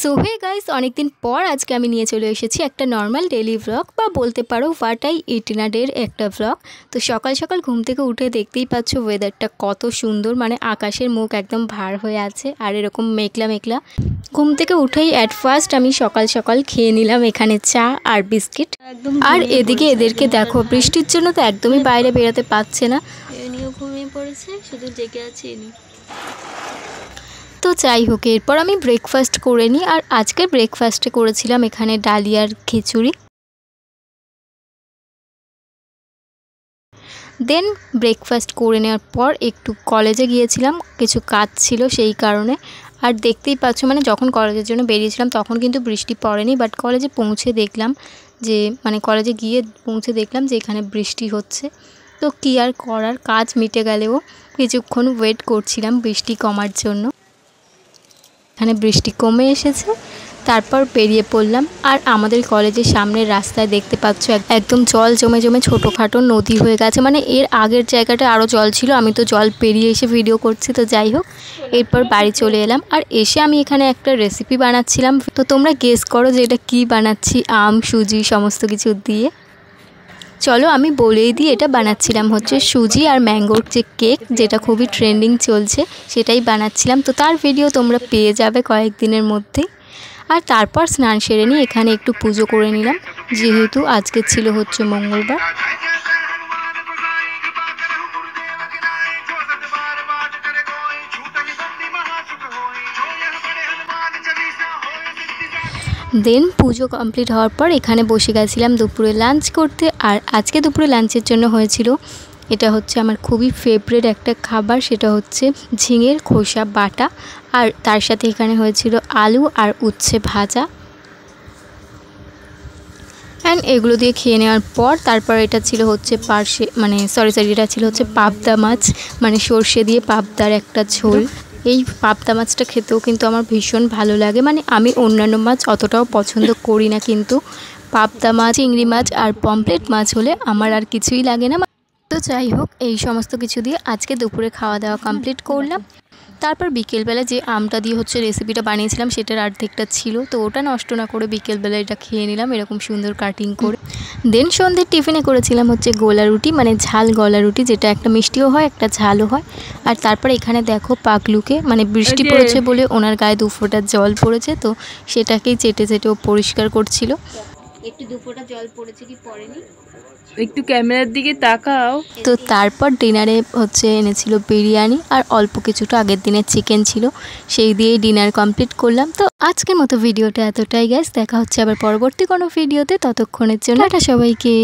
So hey guys, অনেকদিন পর আজকে আমি নিয়ে চলে এসেছি একটা নর্মাল ডেলি ব্লগ বা বলতে পারো what I it in a ডের একটা ব্লগ। তো সকাল সকাল ঘুম থেকে উঠে দেখতেই পাচ্ছ ওয়েদারটা কত সুন্দর, মানে আকাশের মুখ একদম ভার হয়ে আছে আর এরকম মেঘলা মেঘলা। ঘুম থেকে উঠেই অ্যাট ফার্স্ট আমি সকাল সকাল খেয়ে নিলাম এখানে চা আর বিস্কিট। আর এদিকে এদেরকে দেখো, বৃষ্টির জন্য তো একদমই বাইরে বেরোতে পারছে না, এনিও ঘুমিয়ে পড়েছে, শুধু জেগে আছে এনি। তো যাই হোক, এরপর আমি ব্রেকফাস্ট করে নিই। আর আজকের ব্রেকফাস্টে করেছিলাম এখানে ডালিয়ার খিচুড়ি। দেন ব্রেকফাস্ট করে নেওয়ার পর একটু কলেজে গিয়েছিলাম, কিছু কাজ ছিল সেই কারণে। আর দেখতেই পাচ্ছ, মানে যখন কলেজের জন্য বেরিয়েছিলাম তখন কিন্তু বৃষ্টি পড়েনি, বাট কলেজে পৌঁছে দেখলাম যে কলেজে গিয়ে পৌঁছে দেখলাম যে এখানে বৃষ্টি হচ্ছে। তো কী আর করার, কাজ মিটে গেলেও কিছুক্ষণ ওয়েট করছিলাম বৃষ্টি কমার জন্য। এখানে বৃষ্টি কমে এসেছে, তারপর বেরিয়ে পড়লাম। আর আমাদের কলেজের সামনের রাস্তায় দেখতে পাচ্ছ একদম জল জমে জমে ছোটোখাটো নদী হয়ে গেছে, মানে এর আগের জায়গাটা আরও জল ছিল, আমি তো জল পেরিয়ে এসে ভিডিও করছি। তো যাই হোক, এরপর বাড়ি চলে এলাম। আর এসে আমি এখানে একটা রেসিপি বানাচ্ছিলাম। তো তোমরা গেস করো যে এটা কী বানাচ্ছি। আম, সুজি সমস্ত কিছু দিয়ে। চলো আমি বলেই দিই, এটা বানাচ্ছিলাম হচ্ছে সুজি আর ম্যাঙ্গোর যে কেক, যেটা খুবই ট্রেন্ডিং চলছে, সেটাই বানাচ্ছিলাম। তো তার ভিডিও তোমরা পেয়ে যাবে কয়েকদিনের মধ্যেই। আর তারপর স্নান সেরে নিয়ে এখানে একটু পুজো করে নিলাম, যেহেতু আজকে ছিল হচ্ছে মঙ্গলবার। দেন পুজো কমপ্লিট হওয়ার পর এখানে বসে গেছিলাম দুপুরে লাঞ্চ করতে। আর আজকে দুপুরে লাঞ্চের জন্য হয়েছিল, এটা হচ্ছে আমার খুবই ফেভারিট একটা খাবার, সেটা হচ্ছে ঝিঙের খোসা বাটা। আর তার সাথে এখানে হয়েছিল আলু আর উচ্ছে ভাজা। অ্যান্ড এগুলো দিয়ে খেয়ে নেওয়ার পর তারপর এটা ছিল হচ্ছে এটা ছিল হচ্ছে পাবদা মাছ, মানে সর্ষে দিয়ে পাবদার একটা ঝোল। এই পাবদা মাছটা খেতেও কিন্তু আমার ভীষণ ভালো লাগে, মানে আমি অন্যান্য মাছ অতটাও পছন্দ করি না, কিন্তু পাবদা মাছ, চিংড়ি মাছ আর পমফ্রেট মাছ হলে আমার আর কিছুই লাগে না। তো যাই হোক, এই সমস্ত কিছু দিয়ে আজকে দুপুরে খাওয়া দাওয়া কমপ্লিট করলাম। তারপর বিকেলবেলা যে আমটা দিয়ে হচ্ছে রেসিপিটা বানিয়েছিলাম সেটার অর্ধেকটা ছিল, তো ওটা নষ্ট না করে বিকেলবেলা এটা খেয়ে নিলাম এরকম সুন্দর কাটিং করে। দেন সন্ধ্যের টিফিনে করেছিলাম হচ্ছে গোলা রুটি, মানে ঝাল গলা রুটি, যেটা একটা মিষ্টিও হয় একটা ঝালও হয়। আর তারপর এখানে দেখো পাগলুকে, মানে বৃষ্টি পড়েছে বলে ওনার গায়ে 2 ফোঁটা জল পড়েছে, তো সেটাকেই চেটে চেটে ও পরিষ্কার করছিল। একটু 2 ফোঁটা জল পড়েছে কি পড়েনি, একটু ক্যামেরার দিকে তাকাও। তো তারপর ডিনারে হচ্ছে এনেছিল বিরিয়ানি আর অল্প কিছুটা আগের দিনের চিকেন ছিল, সেই দিয়েই ডিনার কমপ্লিট করলাম। তো আজকের মতো ভিডিওটা এতটাই গাইস, দেখা হচ্ছে আবার পরবর্তী কোনো ভিডিওতে। ততক্ষণের জন্য এটা সবাইকে।